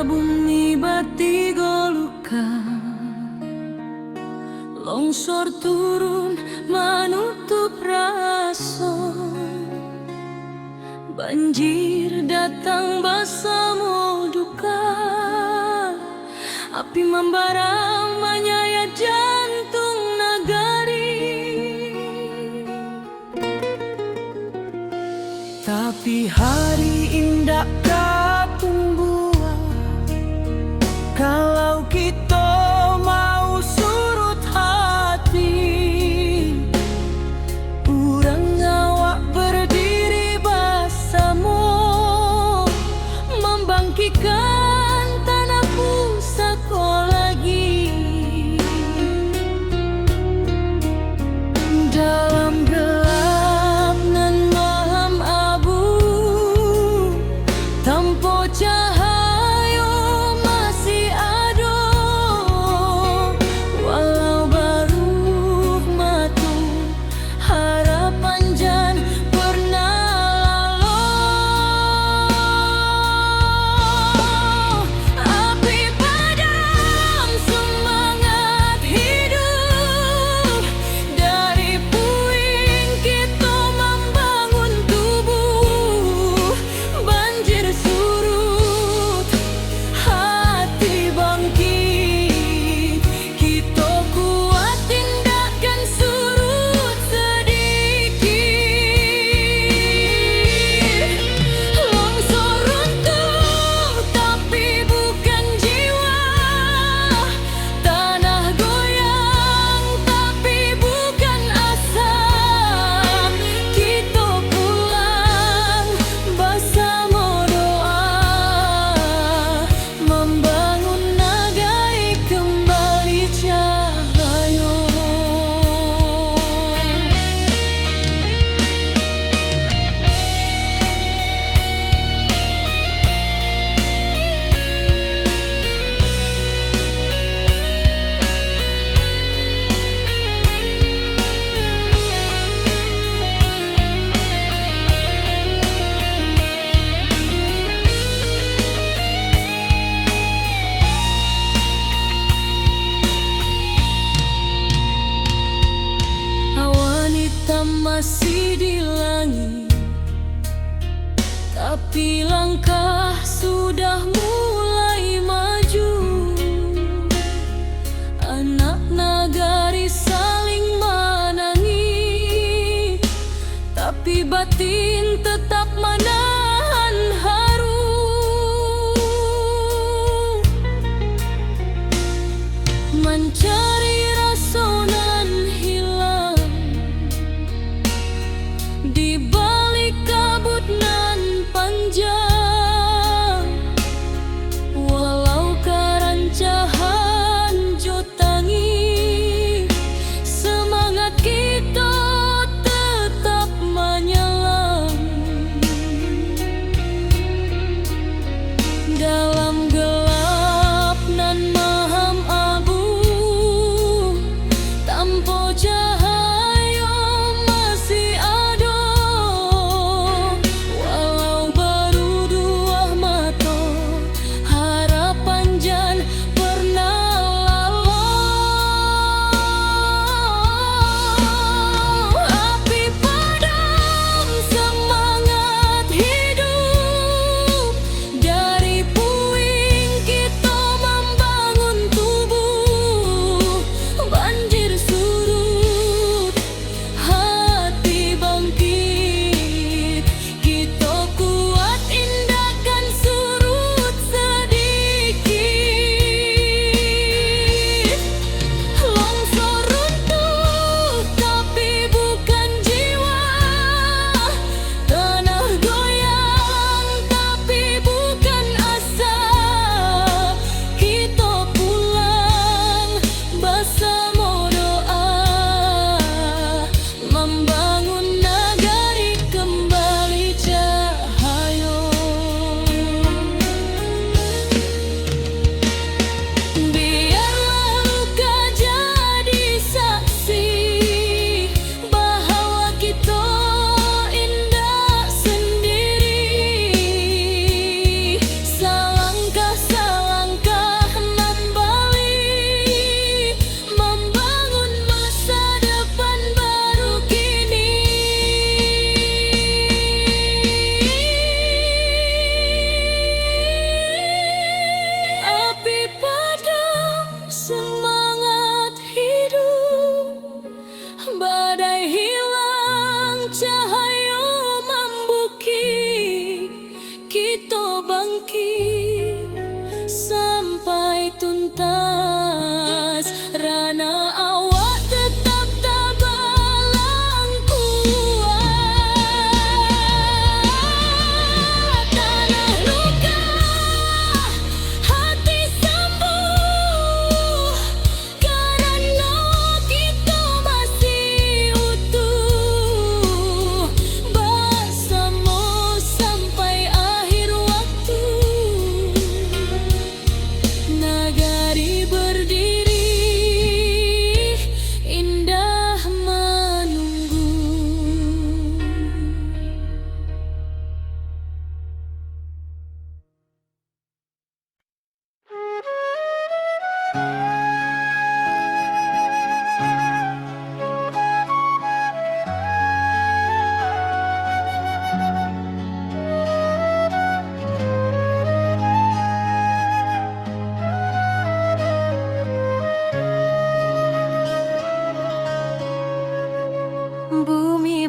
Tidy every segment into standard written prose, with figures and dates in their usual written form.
bumi bati goluka, longsor turun menutup raso, banjir datang bersama duka, api membara menyayat jantung nagari. Tapi hari indah kapung buah, kalau kita mau surut hati, urang ngawak berdiri bersama, membangkitkan tanah pusaka lagi. Dalam gelap nan malam abu, tanpa cahaya masih ada, walau baru matu harapan jan pernah lalu. Api padam semangat hidup, dari puing kita membangun tubuh. Banjir surut, hati bangkit, kita kuat tindakan surut sedikit. Longsor runtuh tapi bukan jiwa, tanah goyang tapi bukan asa. Kita pulang bersama doa, membangun nagai kembali cahaya. Awan hitam masih di langit, tapi langkah sudah mulai maju. Anak nagari saling menangis, tapi batin tetap menahan haru. Mencari rasa nan hilang di balik kabut nan panjang,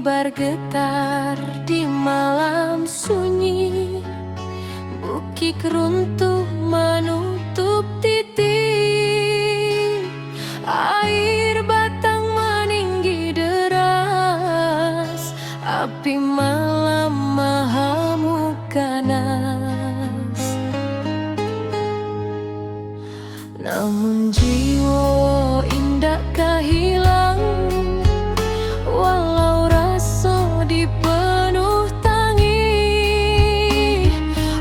bergetar di malam sunyi, bukit runtuh menutup titik, air batang meninggi deras, api malam mengamuk ganas. Namun jiwa indah kehilang, walau rasa dipenuh tangi,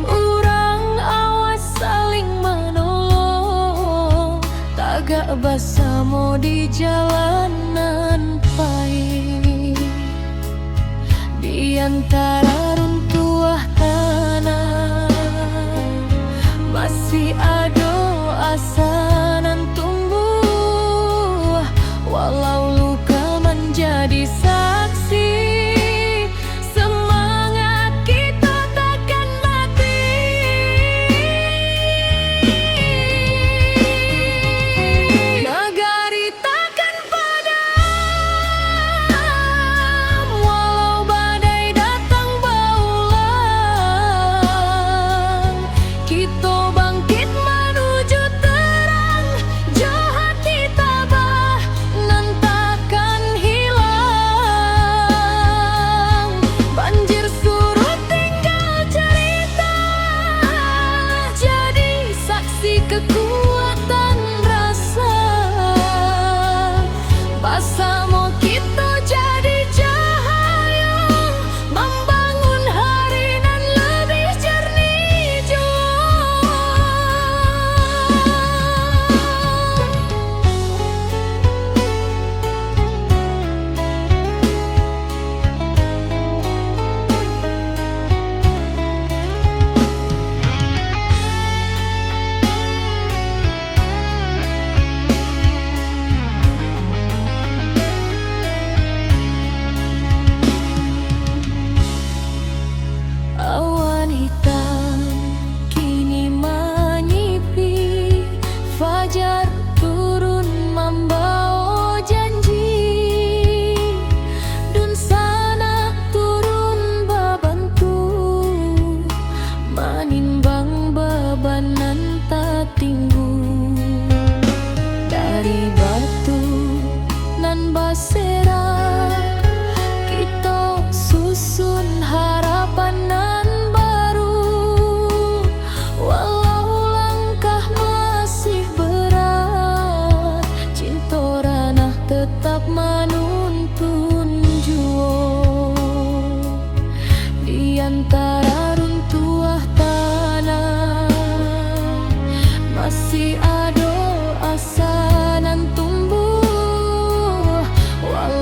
urang awas saling menolong, tagak bersama di jalanan pahit. Di antara runtuhan tanah masih ada asa nan tumbuh, walau luka menjadi saksi, semangat kita takkan mati. Negari takkan padam, walau badai datang berulang, kita bangkit menuju terang, jauh hati tabah nan takkan hilang. Banjir surut tinggal cerita, jadi saksi kekuatan rasa, bersama kita jadi cahaya, membangun hari nan lebih jernih jua. Awan hitam kini menyipi, fajar turun membawa janji, dun sana turun bebantu, menimbang beban nan tak tinggu. Dari batu nan basera, kita susun harapan nan baru, walau langkah masih berat, cinta ranah tetap menuntun jua. Di antara runtuhan tanah masih ada asa nan tumbuh, walau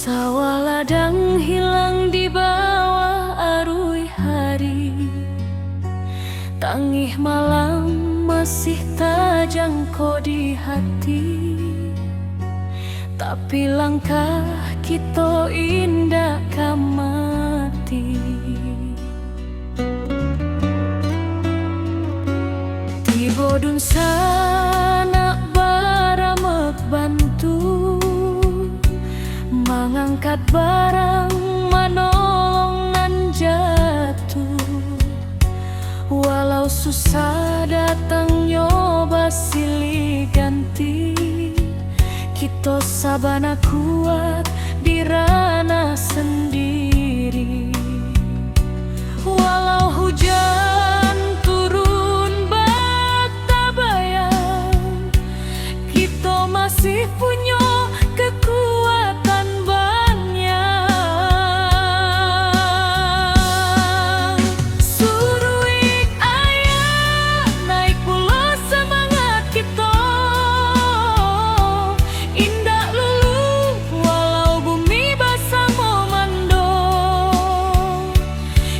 Sawah ladang hilang di bawah arus hari, tangih malam masih terjangkau di hati. Tapi langkah kita indah kamati. Tiba dun sana baramek bantu, mengangkat barang manolong nan jatuh. Walau susah datang nyoba silih ganti, kita sabana kuat di ranah sendiri. Walau hujan turun bata bayang, kita masih punya kekuatan banyak. Suruik ayah naik pulau semangat kita. Indah lulu walau bumi basah memando,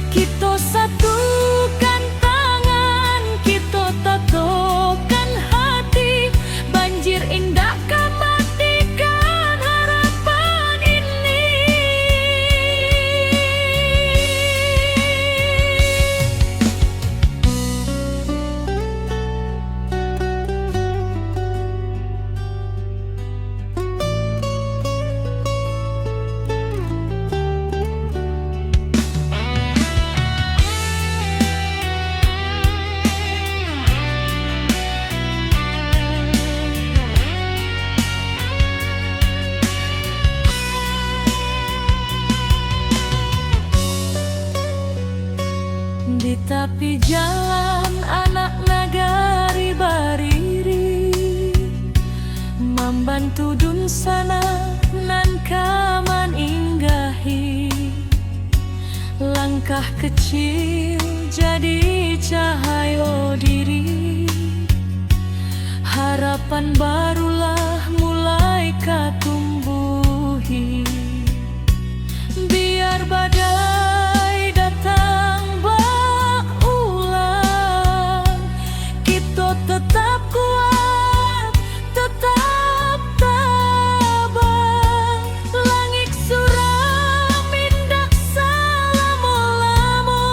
kita satukan tangan, kita tatukan hati. Banjir indah matikan harapan ini. Di tepi jalan anak nagari bariri, membantu dun sana nan kaman inggahi. Langkah kecil jadi cahaya diri, harapan barulah mulai katumbuhi. Biar badai datang berulang, kita tetap kuat, tetap tabah. Langit suram indah selama-lama,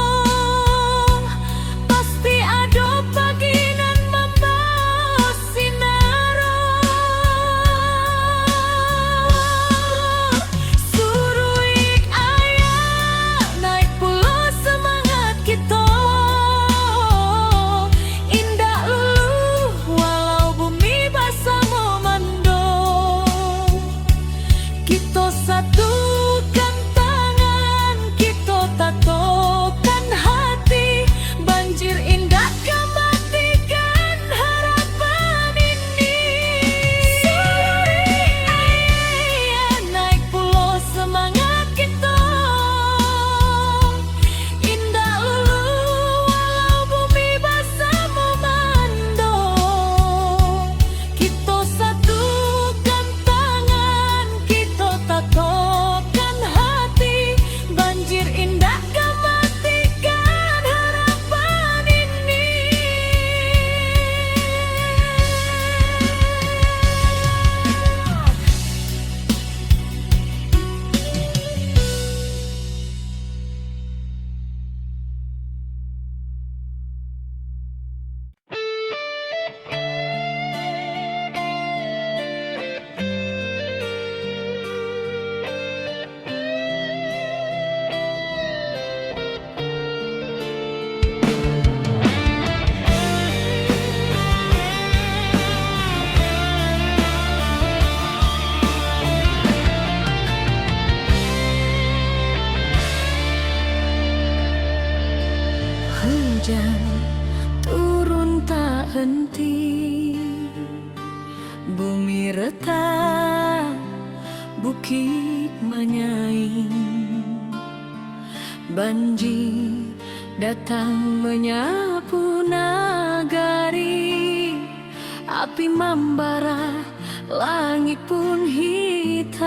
pasti ada pagi nan membawa sinar. Suruik ayah naik pulau semangat kita. Indah lulu walau bumi basah memando, kita satukan tangan, kita tatukan hati. Banjir indah matikan harapan ini. Suruik ayah naik pulau semangat kita. Indah lulu walau bumi basah memando, kita satukan tangan, kita tatukan hati. Banjir indah matikan harapan ini. Hujan turun tak henti, bumi retak, bukit menyaing. Banjir datang menyapu nagari, api membara, langit pun hitam.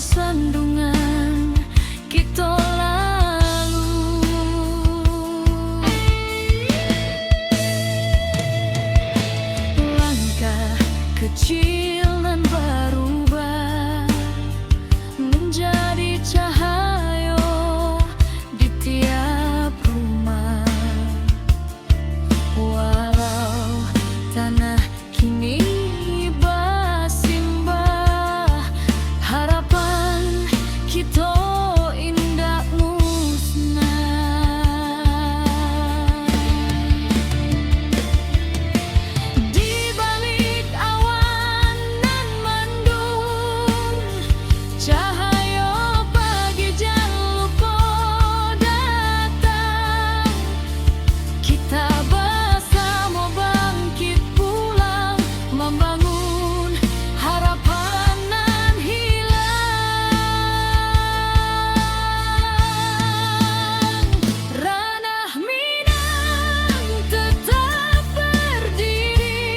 sandungan kita lalu. Langkah kecil dan berubah menjadi cahaya di tiap rumah. Walau tanah kini bersimbah, harapan kita indah musnah. Di balik awan nan mendung, cahaya pagi jangan lupa datang. Kita bersama bangkit pulang, membangun harapan nan hilang. Ranah Minang tetap berdiri,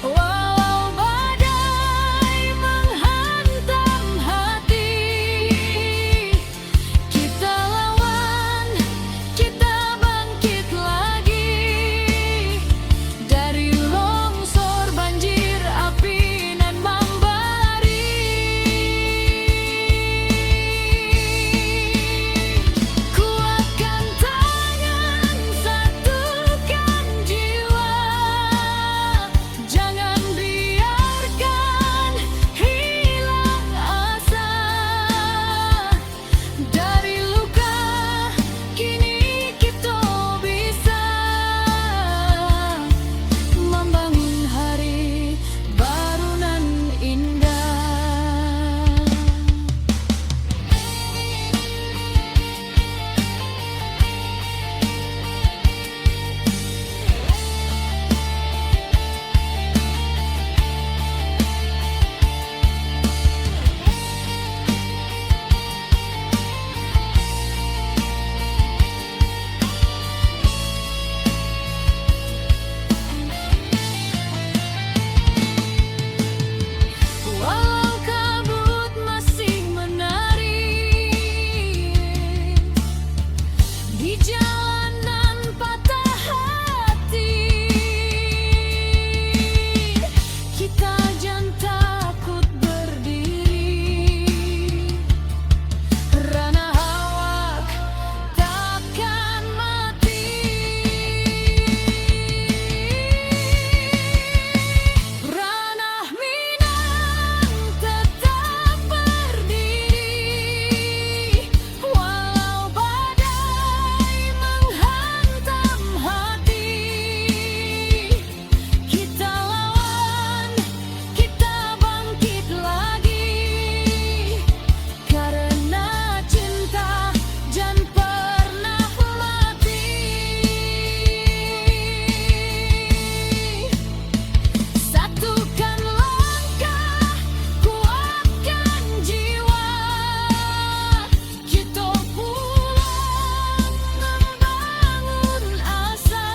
walau badai menghantam hati. Kita lawan, kita bangkit lagi dari longsor, banjir, api nan membara. Kuatkan tangan, satukan jiwa, jangan biarkan hilang asa. Dari luka kini kita bisa membangun hari baru nan indah. Walau kabut masih menari di jalanan patah hati, kita jangan takut berdiri. Ranah awak takkan mati. Ranah Minang tetap berdiri, walau badai menghantam hati. Kita lawan, kita bangkit lagi, karena cinta jangan pernah mati. Satukan langkah, kuatkan jiwa, kita pulang membangun asa.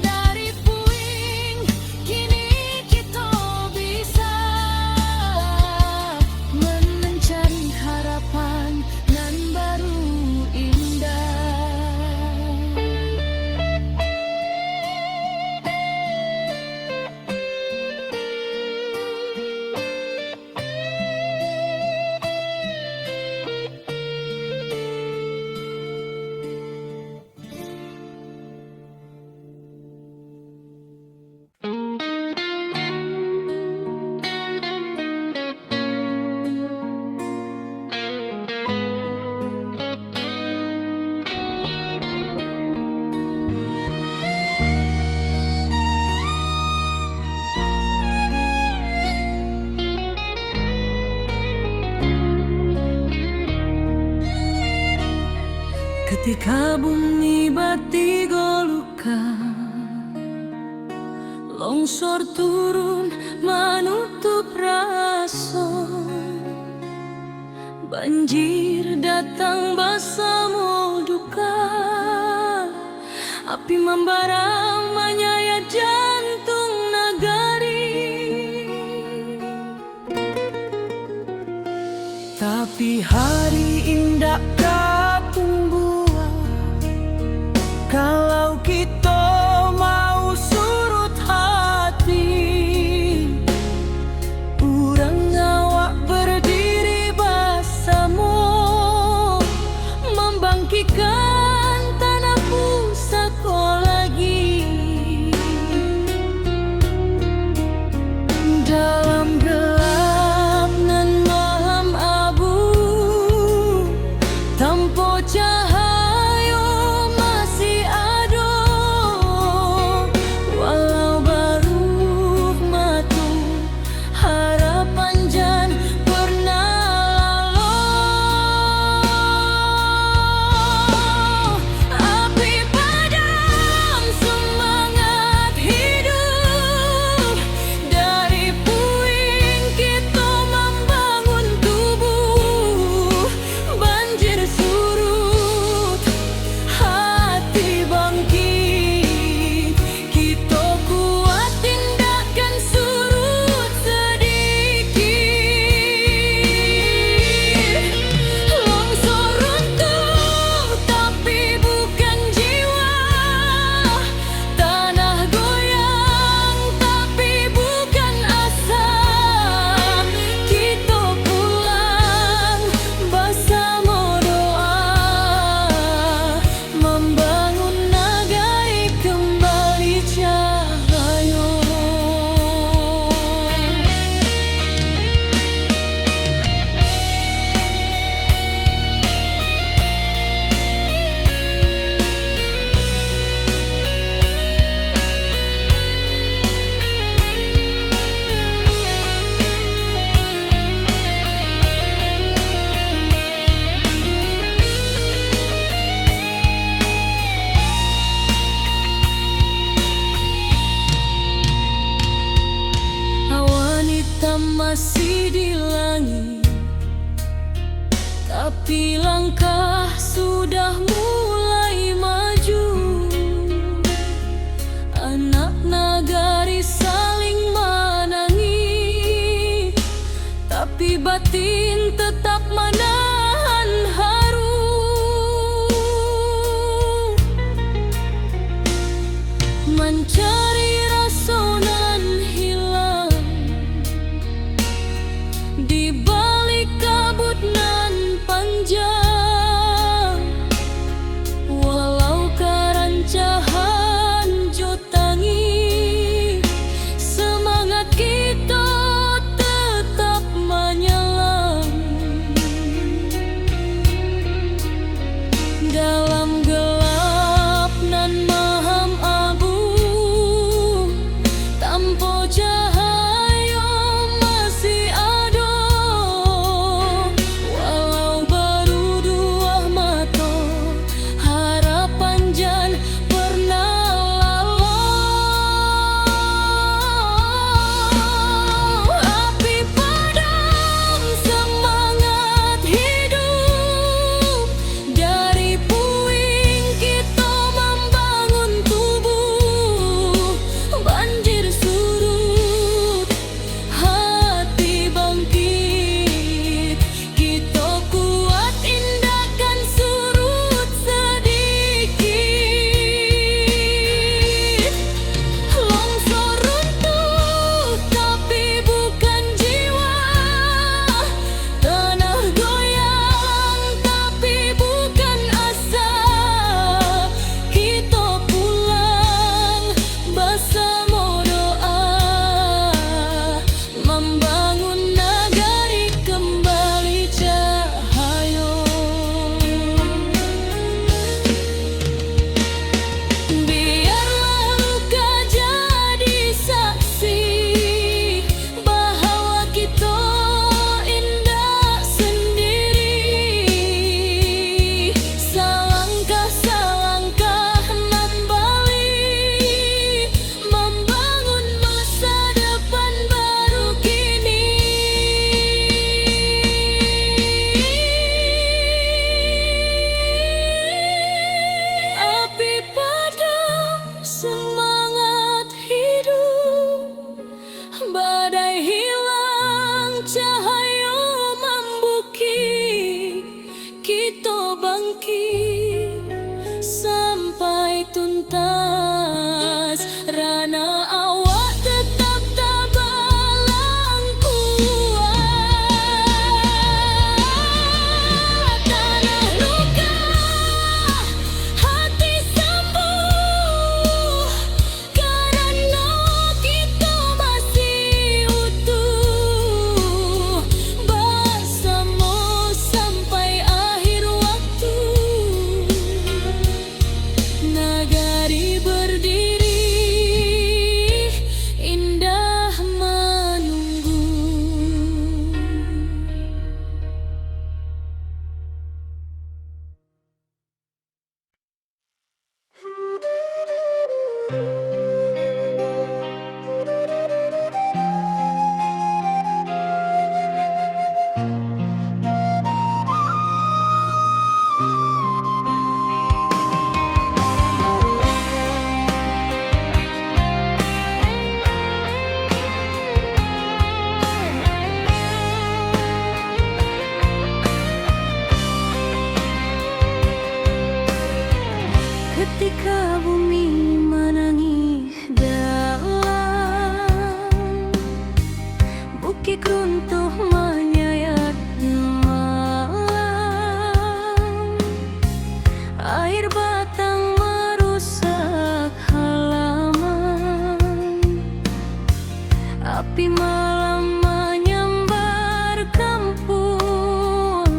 Dari puing kini kita bisa mencari harapan nan baru indah. Ketika bumi bati goluka, longsor turun menutup rasa, banjir datang bersama duka, api membara menyayat jantung nagari. masih di langit, tapi langkah sudah mulai maju. Anak nagari saling menangis, tapi batin tetap menahan haru. Mencari rasonan hilang di balik kabut nan panjang. Walau karancahan jotangi, semangat kita tetap menyelam. Dalam gelap nan maham abu, tanpa cahaya masih ada. Walau baru dua mata, harapan jan pernah lalau. Api padam semangat hidup, dari puing kita membangun tubuh. Banjir surut, hati bangkit, kita kuat indahkan surut sedikit. Longsor runtuh tapi bukan jiwa, tanah goyang tapi bukan asa. Kita pulang bersama doa, membangun nagari kembali cahaya. Biarlah luka jadi saksi bahwa kita indah sendiri. Selangkah nan balik, membangun masa depan baru kini. Api padam semangat hidup, badai hilang cahaya membukit. Kita bangkit sampai tuntas, rana awak tetap tabalang kuat. Tanah luka, hati sembuh, karena kita masih utuh. Bersama sampai akhir waktu, nagari berdiri indah menunggu. Ketika bumi menangis dalam, bukit runtuh menyayat malam, air batang merusak halaman, api malam menyambar kampung.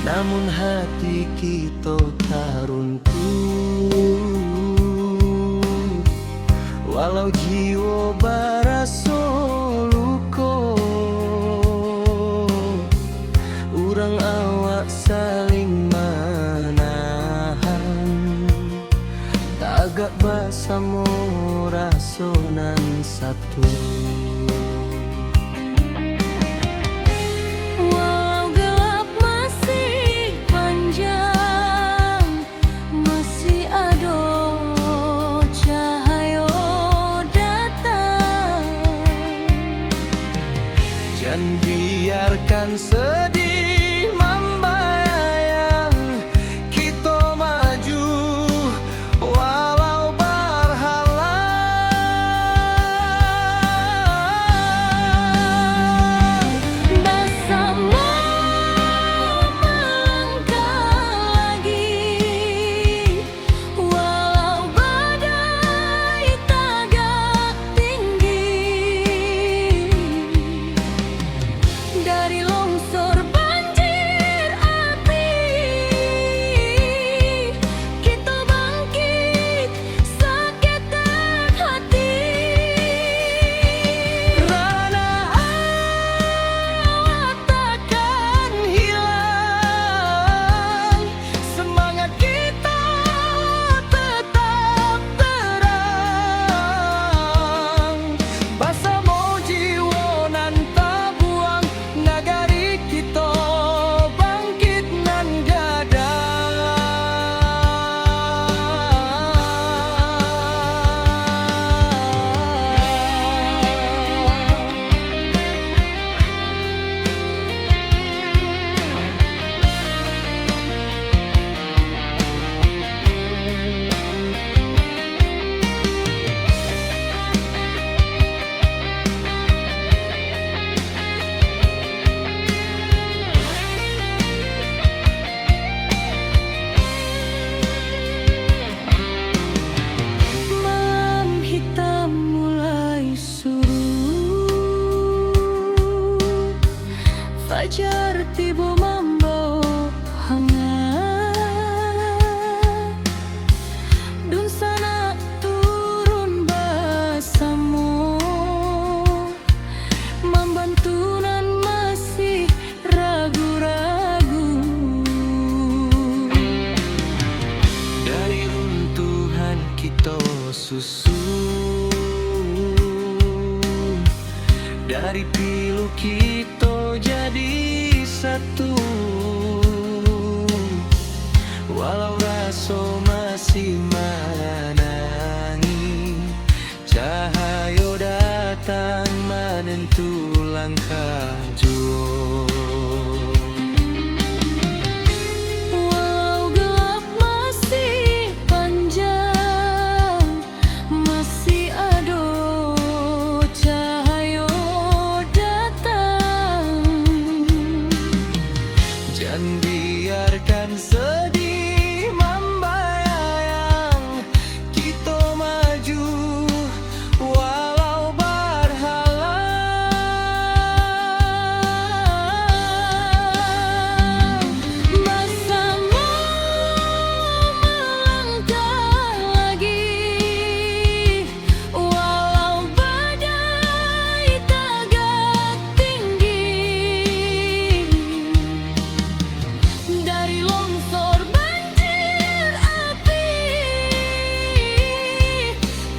Namun hati kita tak runtuh, walau jiwa barasa luka. Urang awak saling menahan, tagak bersama rasonan satu. sedih membayang kita maju walau berhalang. Bersama melangkah lagi, walau badai tagak tinggi. Dari longsor banjir api, kita bangkit seketek hati. Rana awak takkan hilang, semangat kita tetap terang. Basamo jiwa nan tabuang, nagari kita bangkit nan Malam hitam mulai surut, fajar tiba membawa hangat. Dun sana turun Basamo, membantu nan masih ragu-ragu. dari runtuhan kita susun, dari pilu kita jadi satu. Walau rasa masih menangi, cahaya datang menentu langkah jua. Walau gelap masih panjang, masih ada cahaya datang. Jangan biarkan sedih membayang, kita maju walau berhalang. Bersama melangkah lagi, walau badai tagak tinggi. Dari longsor banjir api,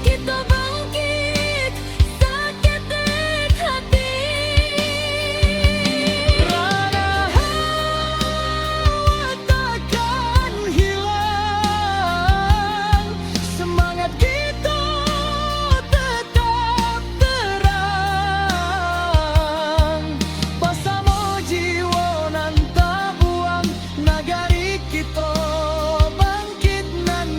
kita bangkit seketek hati. Rana awak takkan hilang, semangat kita tetap terang. Basamo jiwa nan tabuang, nagari kita bangkit nan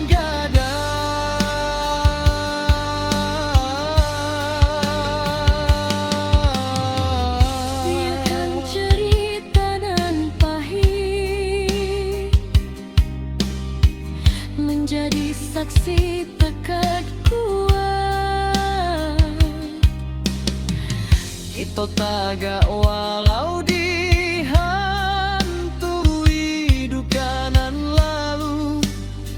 Biarkan gadang. cerita dan pahit menjadi saksi tekad kuat. Kita tagak walau dihantui duka nan lalu,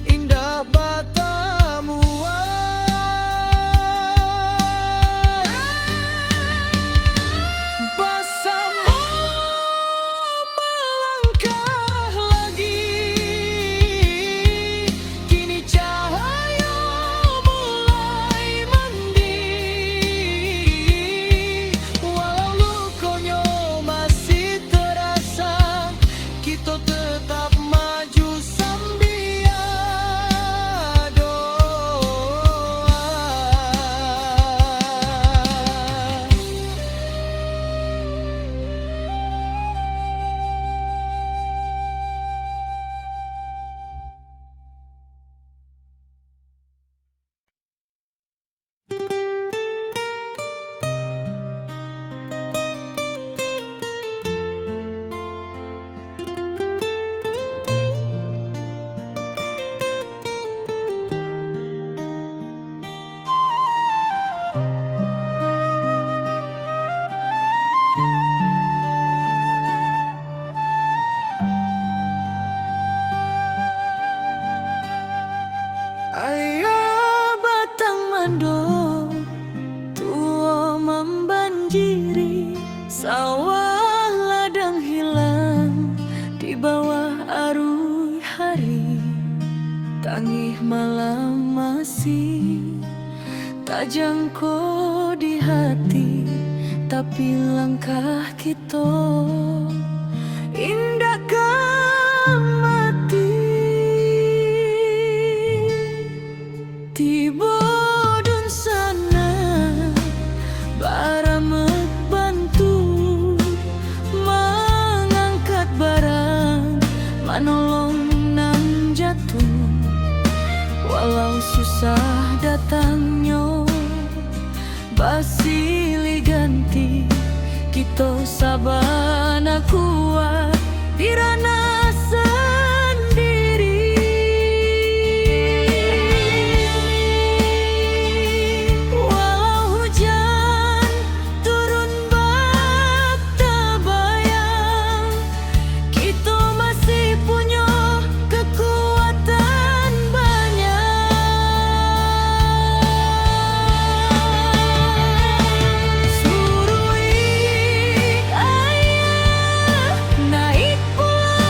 indah batamuan. Basamo melangkah lagi, kini cahaya mulai mandi. Walau lukonya jangko di hati, tapi langkah kita indah mati. Tiba dun sana baramek bantu mengangkat barang, manolong nang jatuh. Walau susah datangnya basili ganti, kita sabana kuat dirana sendiri. Walau hujan turun bak tabayang, kita masih punya kekuatan banyak. Surui ayah naik pulau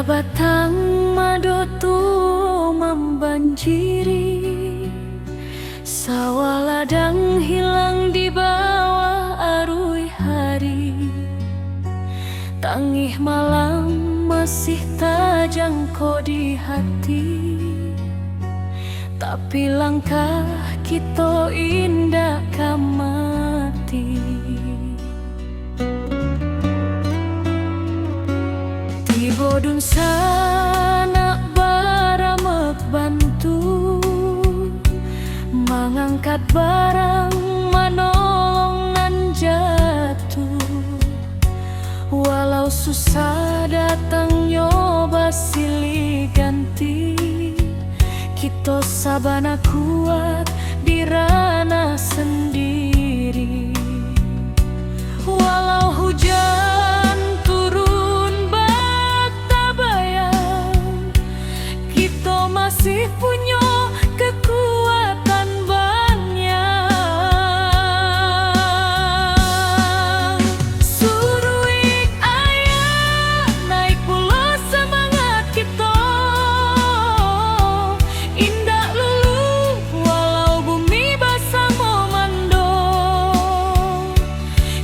batang madotu membanjiri, sawah ladang hilang di bawah arus hari. Tangih malam masih terjangkau di hati, tapi langkah kita indah kamati. Bodun sana baramek bantu mengangkat barang manolong nan jatuh. Walau susah datang nyoba silih ganti, kita sabana kuat di ranah sendiri. Walau hujan turun masih punya kekuatan banyak. Suruik ayah naik pula semangat kita, indah lulu walau bumi basah memando.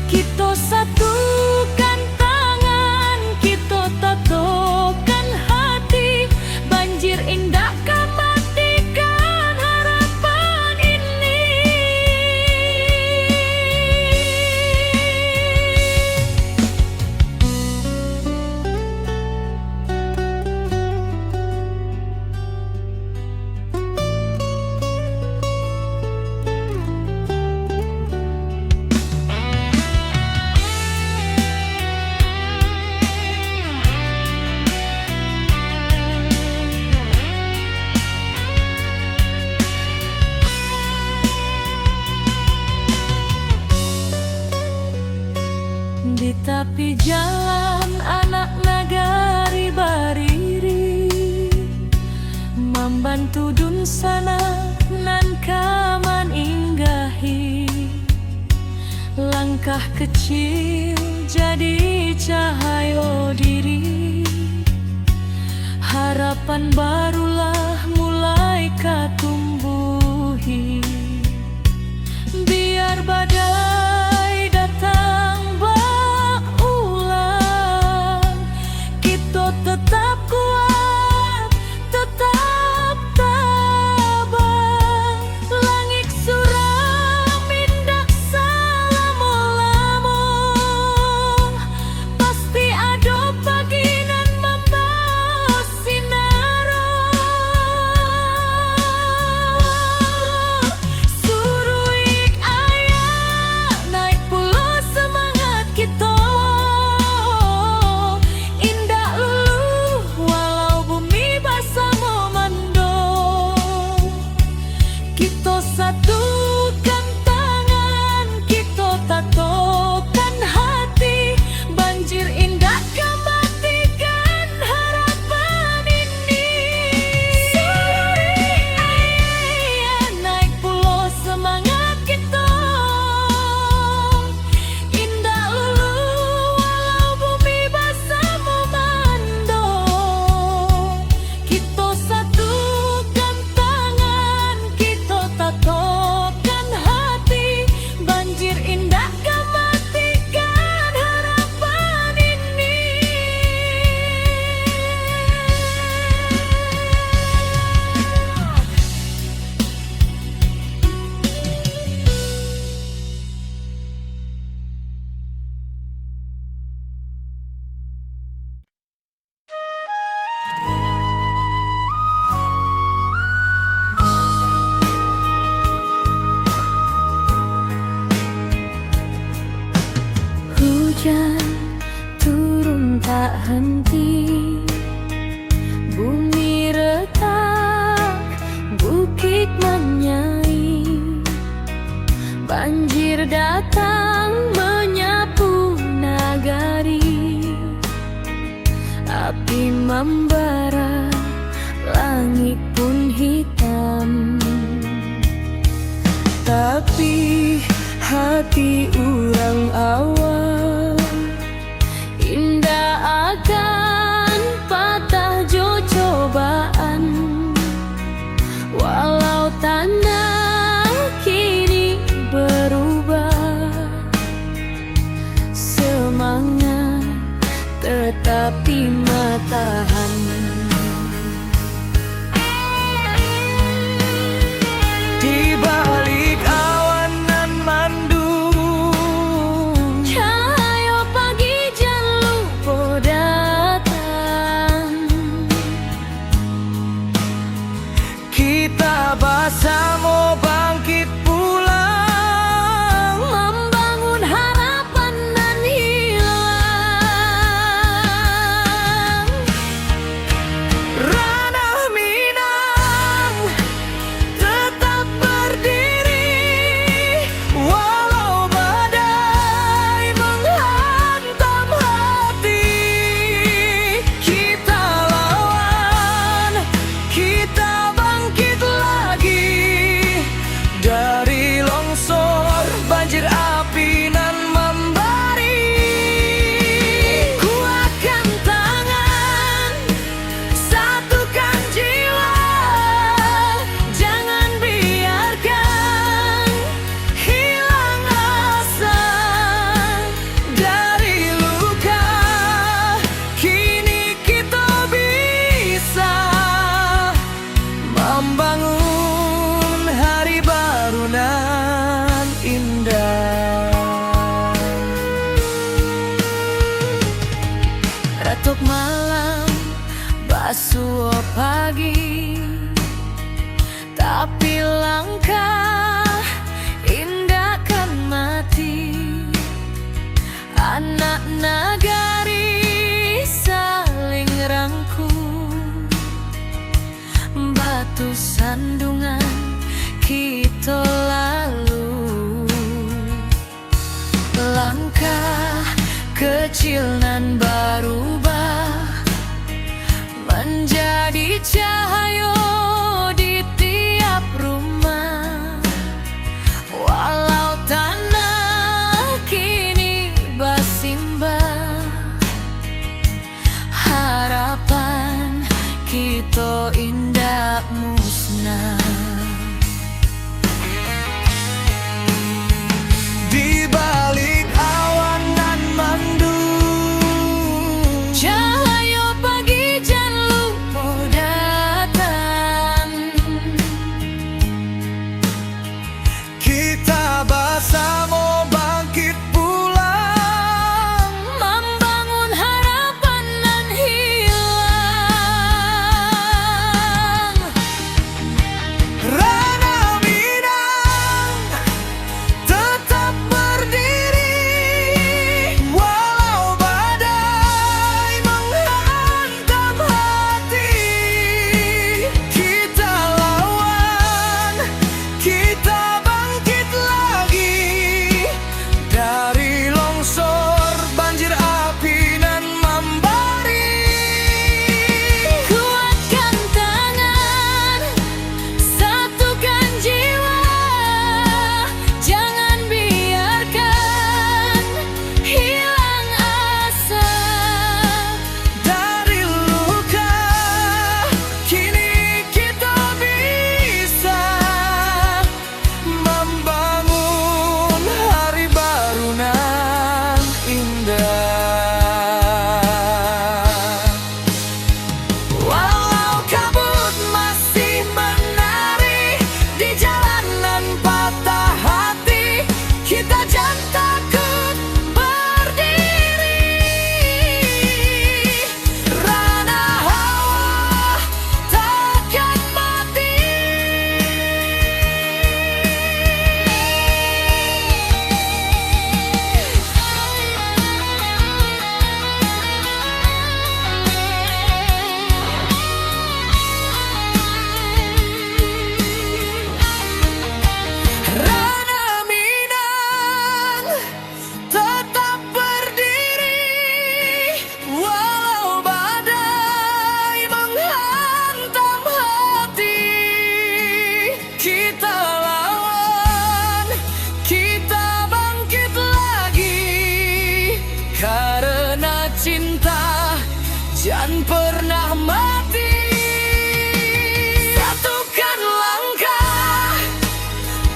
Kita satukan tangan, kita tatokan hati, banjir indah di tepi jalan anak nagari bariri, membantu dun sana nan kaman inggahi. Langkah kecil jadi cahaya diri, harapan barulah mulai katumbuhi. Biar badai datang tetap kuat, tetap tabah. Langit suram indak salamo-lamo, pasti ada pagi nan membawa sinaro. Suruik ayah naik pula semangat kita, satukan tangan, kita tatokan hati, banjir indah kembatikan harapan ini. Suruik ayah naik pulau semangat kita, indah lulu walau bumi basah memando. Kita satukan tangan, kita tatokan hati, banjir indah kembatikan harapan ini. Hujan turun tak henti, bumi retak, bukit menyai. Banjir datang menyapu nagari, api membara, langit pun hitam. Tapi hati urang awal indah akan patah. pagi, tapi langkah indah kan mati. Anak nagari saling rangkul, batu sandungan kita lalu. Langkah kecil nan berubah menjadi cahaya di tiap rumah. Walau tanah kini bersimbah, harapan kita indah musnah. Di balik awan nan mendung, Cahaya pagi jan lupa datang. kita bersama bangkit pulang, Membangun harapan nan hilang. Rana Minang tetap berdiri, walau badai menghantam hati. Kita lawan, kita bangkit lagi dari longsor, banjir api nan membari. Kuatkan tangan, satukan jiwa, jangan biarkan hilang asa. Dari luka kini kita bisa membangun hari baru nan indah. Walau kabut masih menari di jalanan patah hati, kita jangan takut berdiri. Rana hawa takkan mati. Rana Minang tetap berdiri, walau badai menghantam hati. Kita lawan, kita bangkit lagi, karena cinta jangan pernah mati. Satukan langkah,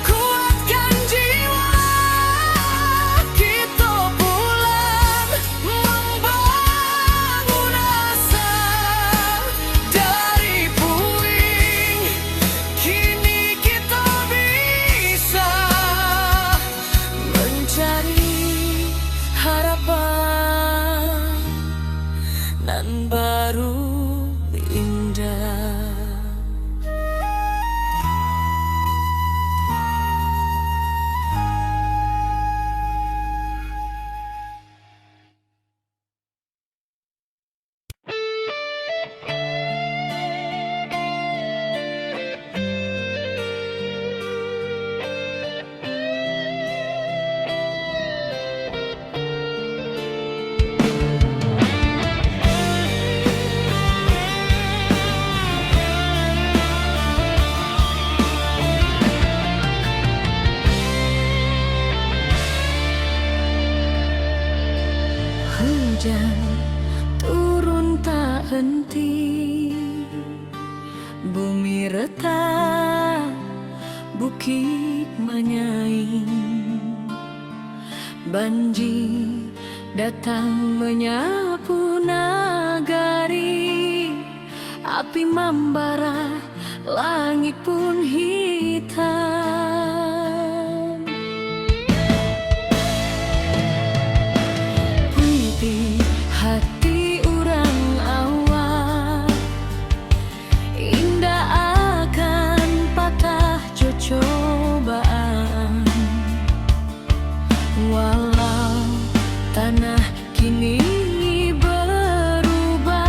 kuatkan jiwa, kita pulang membangun asa. Dari puing kini kita bisa mencari harapan nan baru indah. Hujan turun tak henti, bumi retak, bukit menyaing. Banjir datang menyapu nagari, api membara, langit pun hitam. Puiti hati urang awak, Walau tanah kini berubah,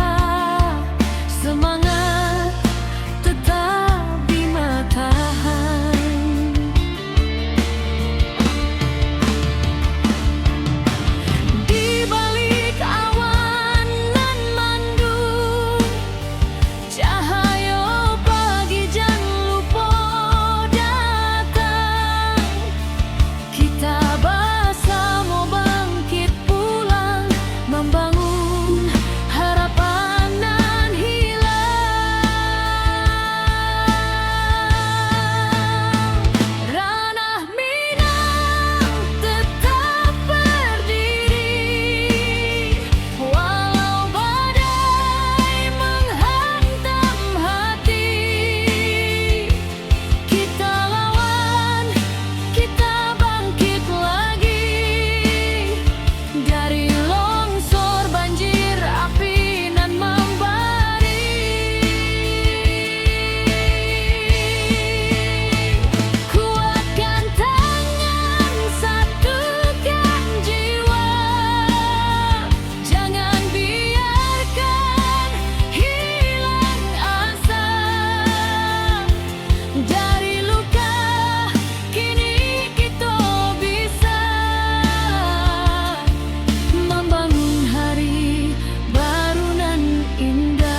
semangat tetap di matahan. Di balik awan nan mendung, cahaya pagi jan lupa datang. Kita bersama bangkit pulang, membangun harapan nan hilang. Ranah Minang tetap berdiri, walau badai menghantam hati. Kita lawan, kita bangkit lagi, dari longsor banjir api nan membara. Kuatkan tangan, satukan jiwa, jangan biarkan hilang asa. Dari luka kini kita bisa membangun hari baru nan indah.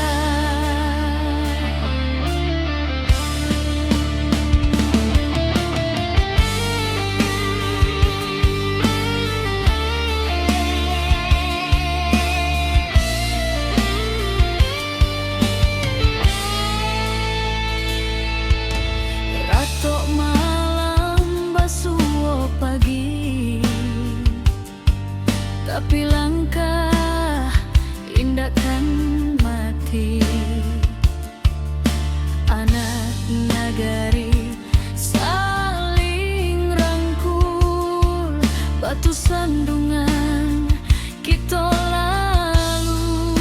Ratok malam basuh pagi, tapi langkah indahkan mati. Anak nagari saling rangkul, batu sandungan kita lalu.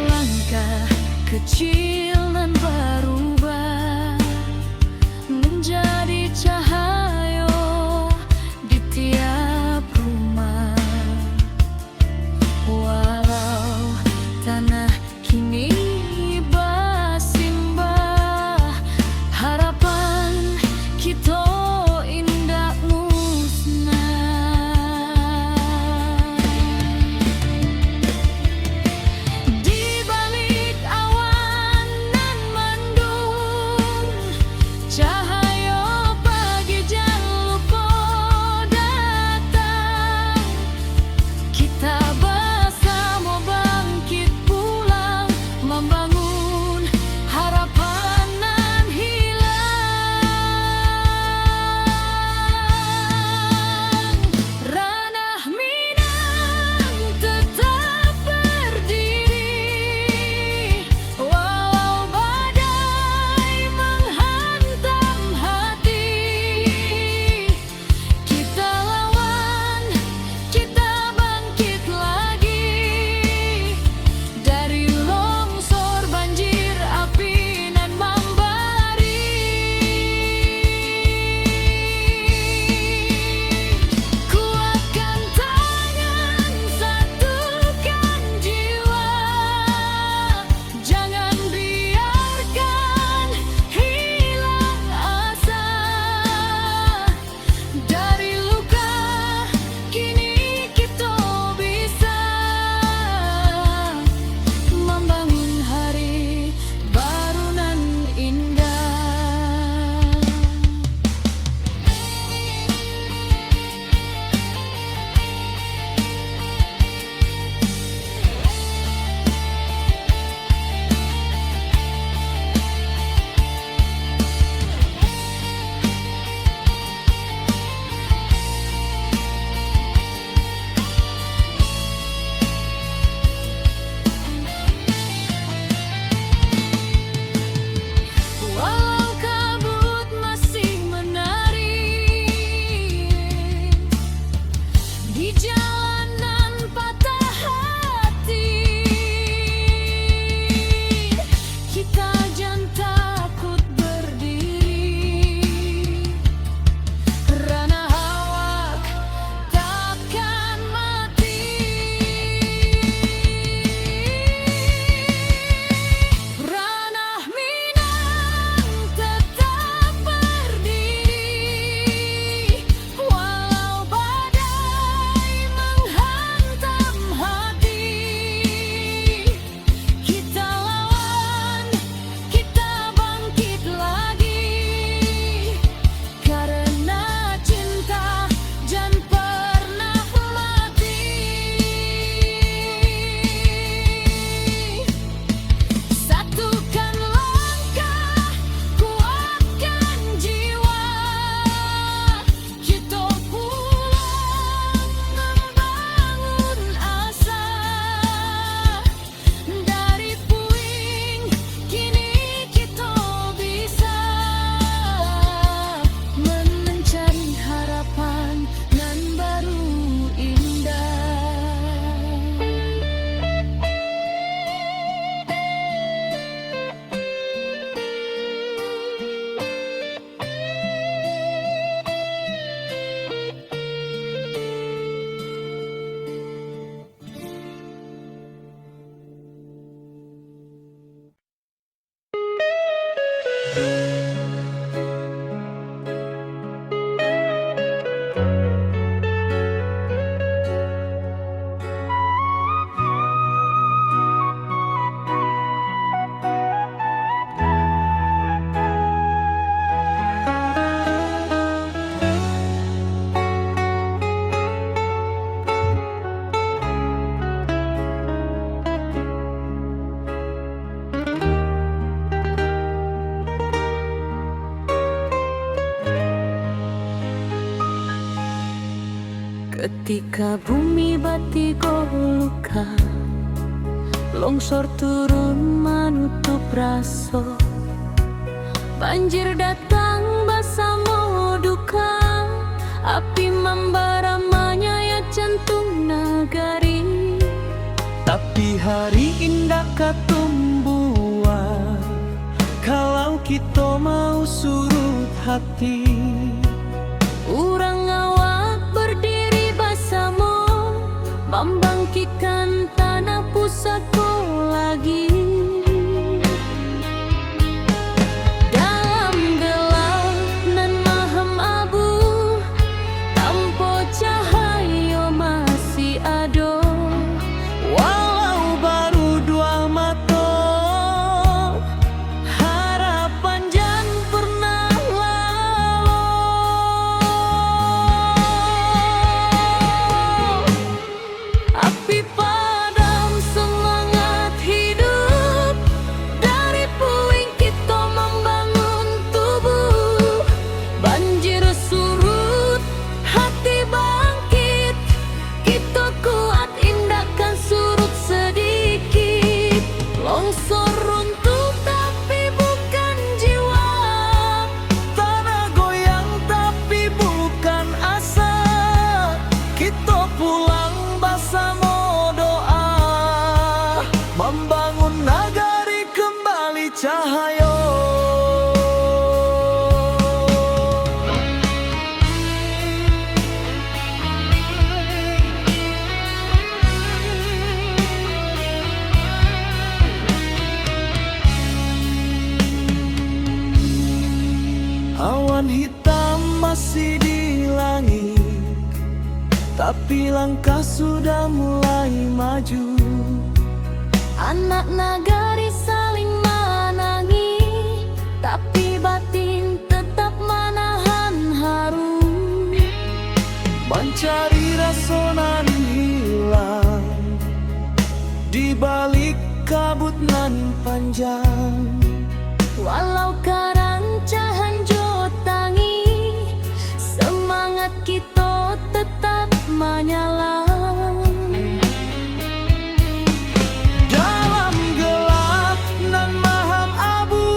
Langkah kecil nan berubah menjadi cahaya di tiap rumah. Walau tanah kini bersimbah, harapan kita Ketika bumi batigo luka, longsor turun menutup raso, banjir datang basamo duka, api membara menyayat jantung nagari. Tapi hari indah katumbuhan kalau kita mau surut hati. Urang awak berdiri basamo, membangkitkan tanah pusako lagi. Dalam gelap nan maham abu, tanpa cahaya masih ada. Walau baru dua mata, harapan jan pernah lalu. Api padam semangat hidup, dari puing kita membangun tubuh. Banjir surut, hati bangkit, kita kuat indahkan surut sedikit. Longsor runtuh tapi bukan jiwa, Tanah goyang tapi bukan asa. Kita pulang basamo doa, membangun nagari kembali cahaya. Awan hitam masih di langit, tapi langkah sudah mulai maju. anak nagari saling menangi, tapi batin tetap menahan haru. Mencari rasa nan hilang di balik kabut nan panjang. Walau karancahan jotangi, semangat kita tetap menyala. Dalam gelap nan maham abu,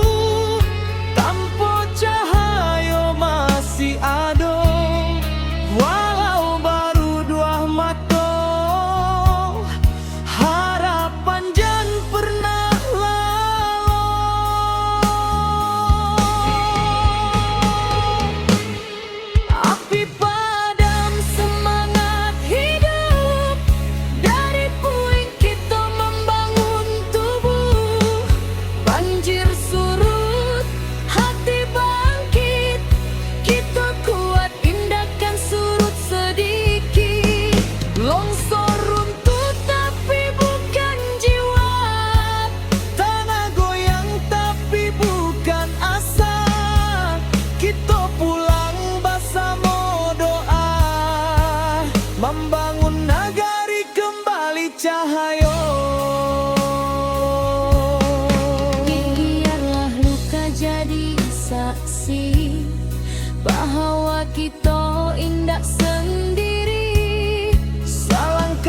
tanpa cahaya masih ada. Walau baru dua mata, harapan jan pernah lalu. Api padam semangat hidup, dari puing kita membangun tubuh. Banjir surut, hati bangkit, kita kuat indahkan surut sedikit. Longsor runtuh tapi bukan jiwa, tanah goyang tapi bukan asa. Kita pulang basamo doa, membangun nagari kembali cahaya. Biarlah luka jadi saksi bahwa kita indah sendiri.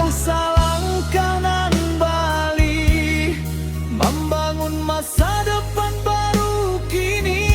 Salangkah nan bali, membangun masa depan baru kini.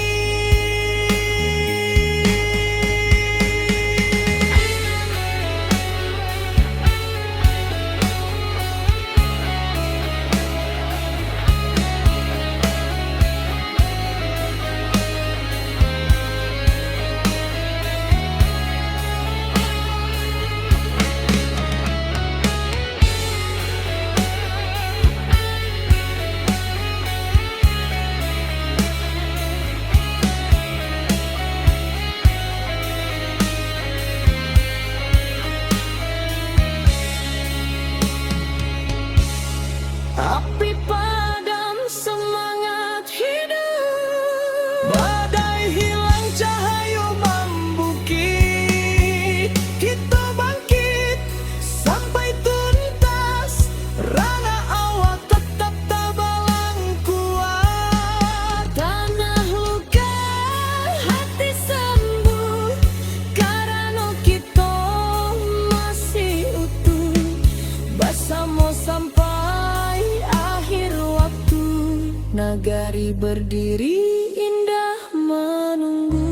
berdiri indah menunggu.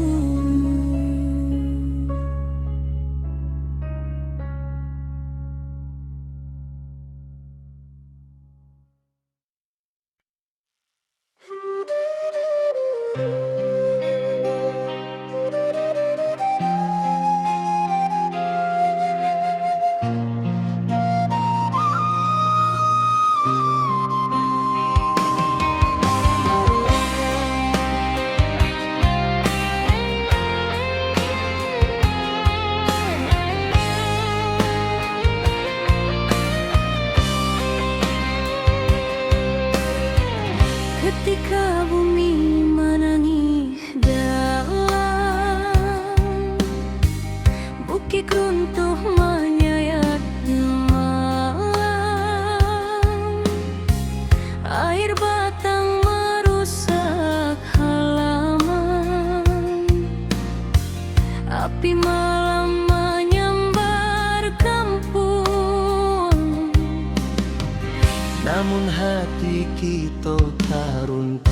Ketika bumi menangis dalam, bukit runtuh menyayat malam, air batang merusak halaman, api malam menyambar kampung. Namun hati kita tak runtuh,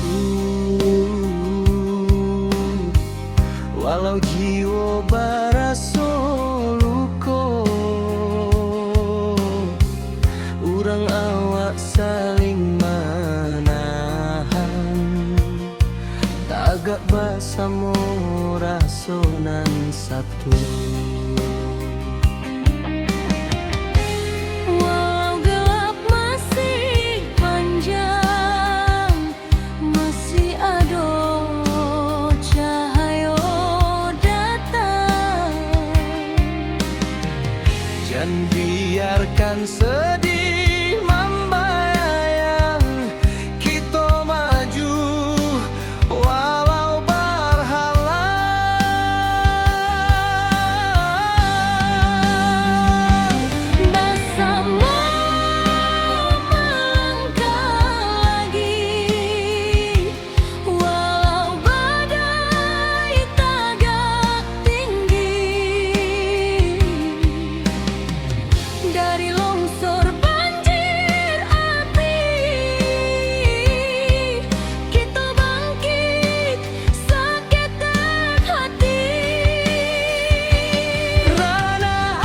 walau jiwa barasa luka. Urang awak saling menahan, tagak bersama rasonan satu. Dan biarkan sedih membayang, kita maju walau berhalang. Bersama melangkah lagi, walau badai tagak tinggi. Dari longsor banjir api, kita bangkit sakitkan hati. Rana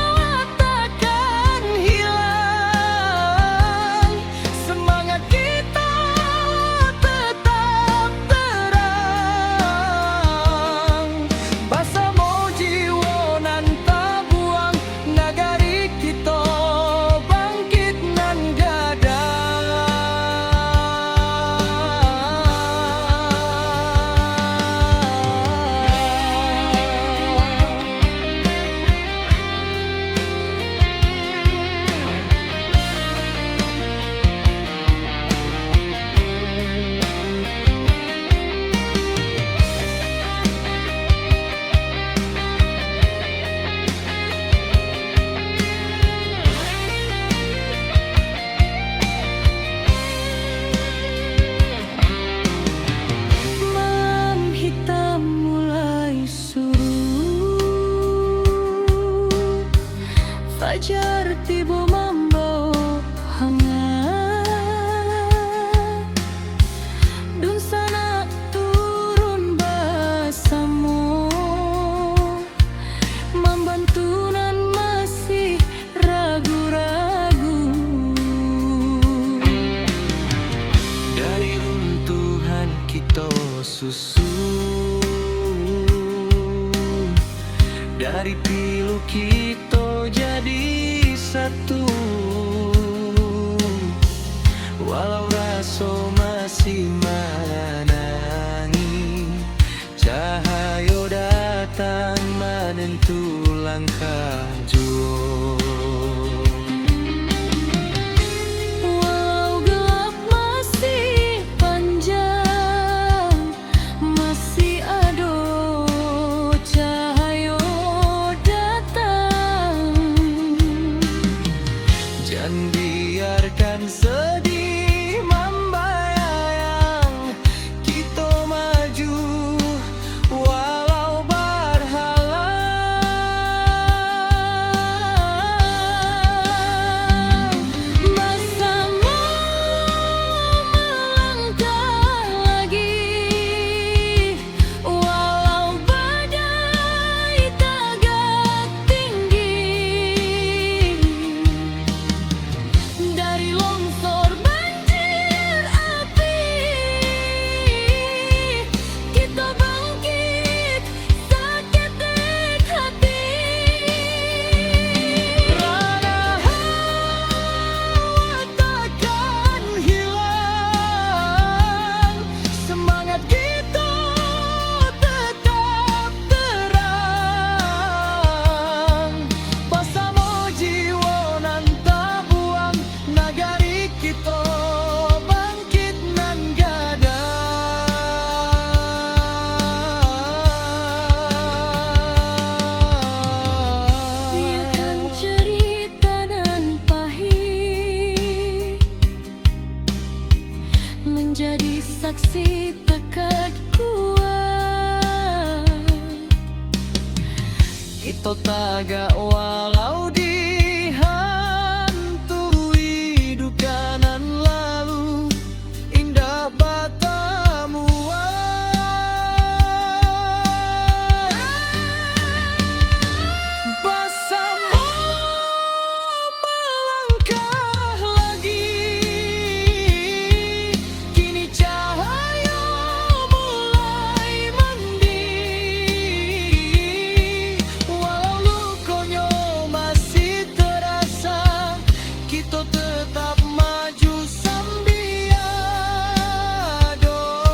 awak takkan hilang, semangat kita tetap terang. Bersama jiwa nan tak buang, nagari kita bangkit nan gadang. Malam hitam mulai surut, fajar tiba membawa hangat, dun sana turun bersama, membantu nan masih ragu-ragu. Dari runtuhan kita susun, dari pilu kita jadi satu. Walau rasa masih menangi, cahaya datang menentu langkah jua. Walau gelap masih panjang, masih ada cahaya datang. Jangan biarkan sedih membayang, kita taga walau dihantui duka nan lalu indah batamu. Bersama melangkah lagi, kini cahaya mulai mending. Walau lukonya masih terasa, kita tetap maju sambil doa.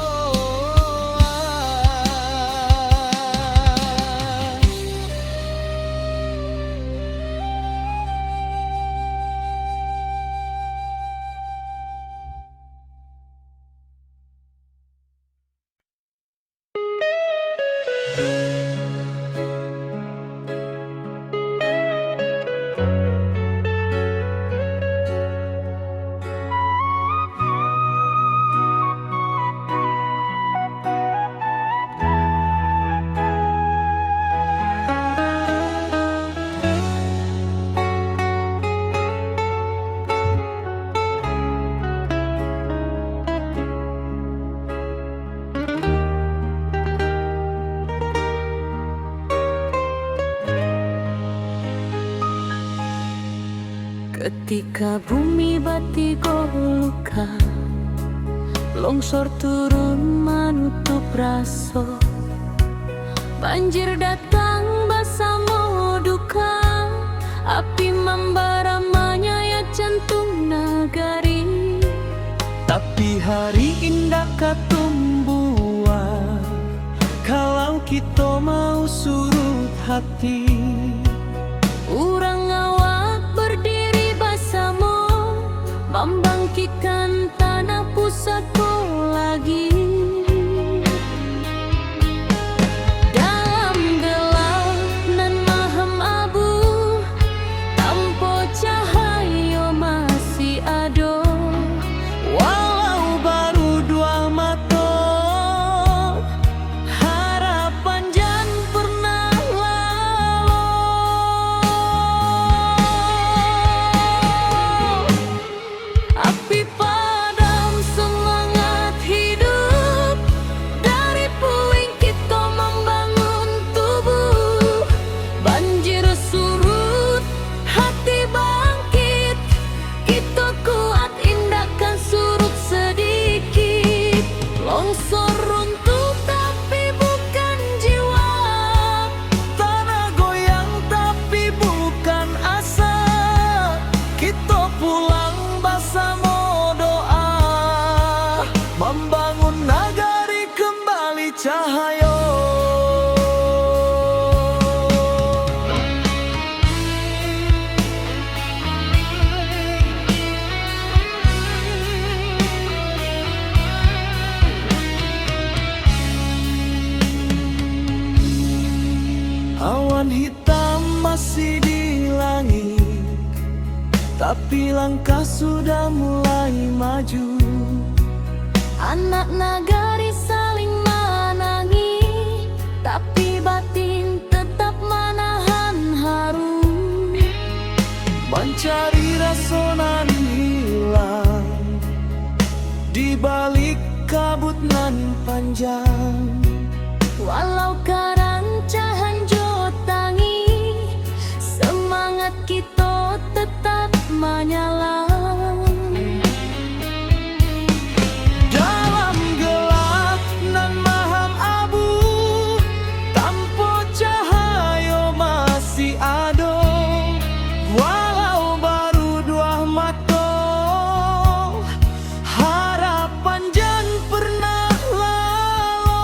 Ketika bumi batigo luka, longsor turun menutup raso, banjir datang bersama duka, api membara menyayat jantung nagari. Tapi hari indah katumbuhan kalau kita mau surut hati. Urang awak berdiri bersama, membangkitkan tanah pusatku lagi. Dalam gelap nan maham abu, tanpa cahaya masih ada. Walau baru dua mata, harapan jan pernah lalu. Api padam semangat hidup, dari puing kita membangun tubuh. Banjir surut, hati bangkit, kita kuat indahkan surut sedikit. Longsor runtuh tapi bukan jiwa, Tanah goyang tapi bukan asa. Kita pulang bersama doa, membangun nagari kembali cahaya. Awan hitam masih di langit, tapi langkah sudah mulai maju. anak nagari saling menangi, tapi batin tetap menahan haru. Mencari rasa nan hilang di balik kabut nan panjang. Walau karancahan jotangi, semangat kita tetap menyala. Dalam gelap nan maham abu, tanpa cahaya masih ada. Walau baru dua mata, harapan jan pernah lalu.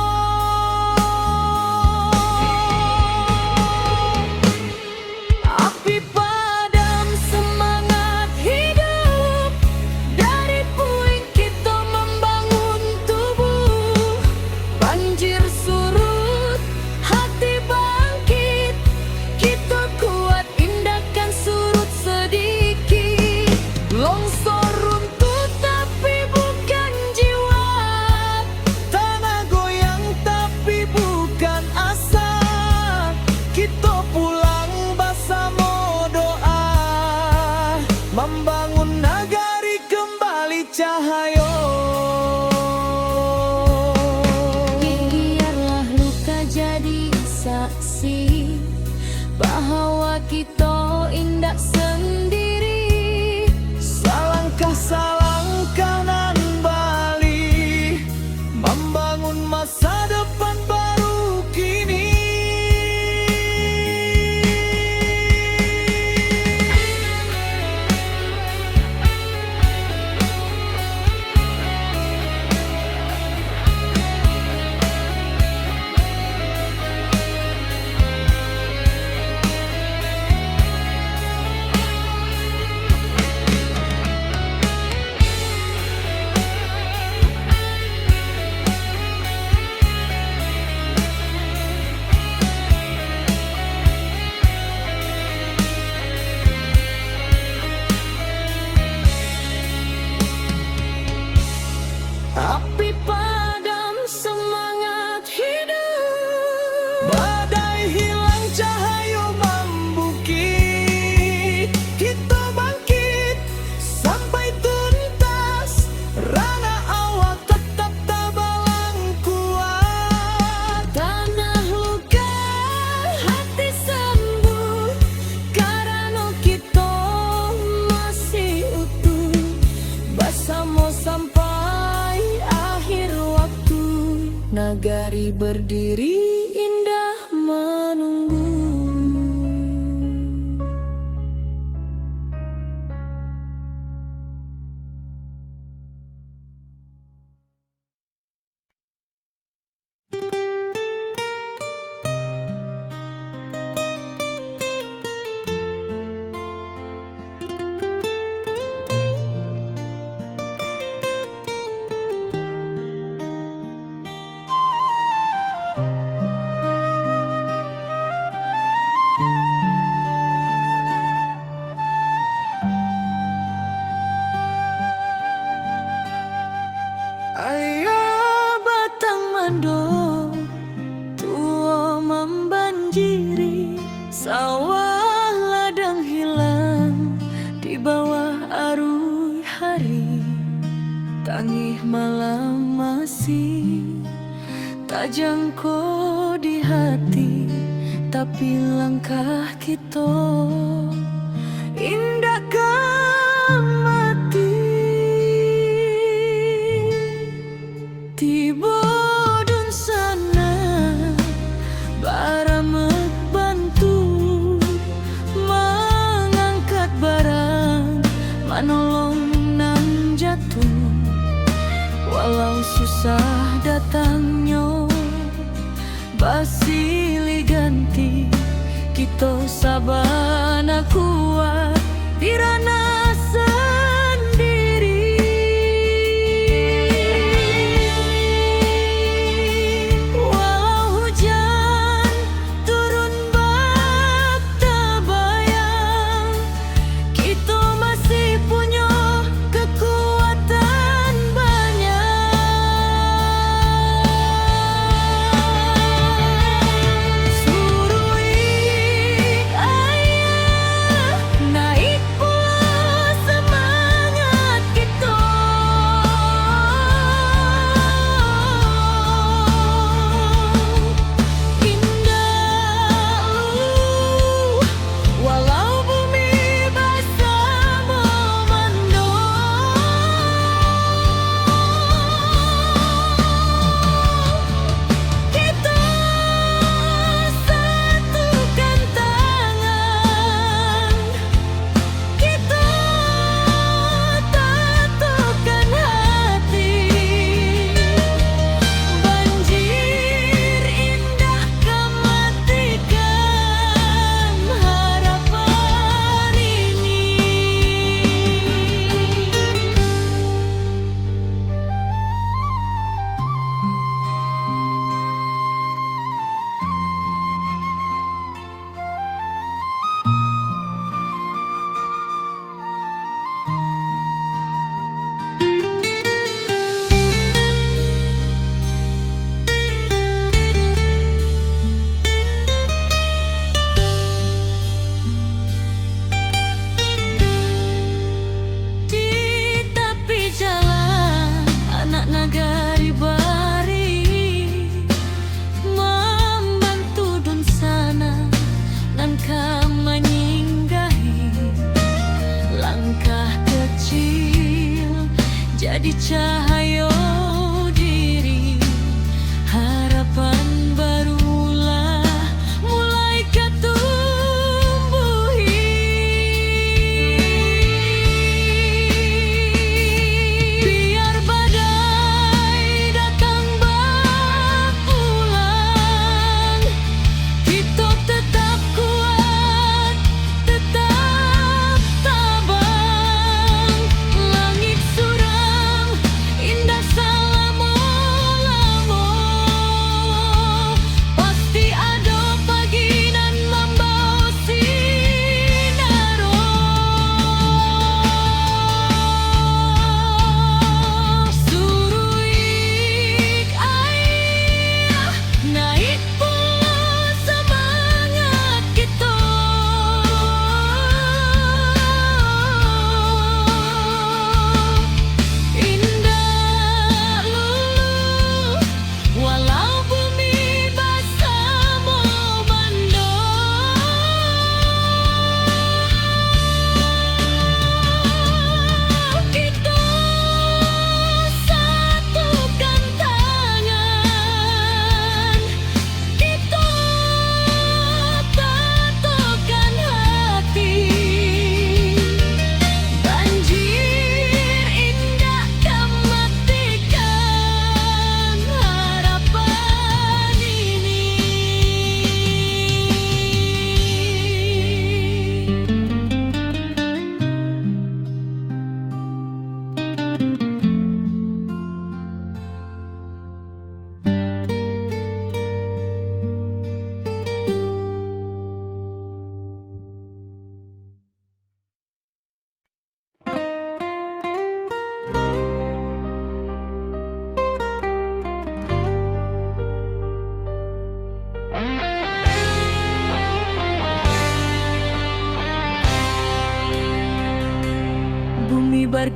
berdiri indah menunggu. Ayah Batang mando tua membanjiri, sawah ladang hilang di bawah arus hari. Tangih malam masih tak jangkau di hati, tapi langkah kita indahkan mati. Tiba dun sana baramek bantu mengangkat barang, manolong nang jatuh. Walau susah datangnya basili ganti, kita sabana kuat dirana sendiri. Walau hujan turun bak tabayang, kita masih punya kekuatan banyak. Surui ayah naik pulang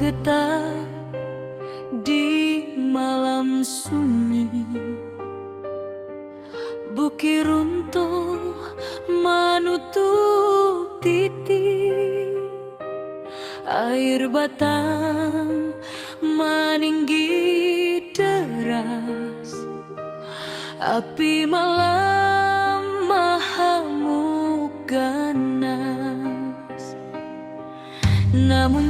menggetar di malam sunyi. Bukit runtuh menutup titik, air batang meninggi deras, api malam mahamuk ganas. Namun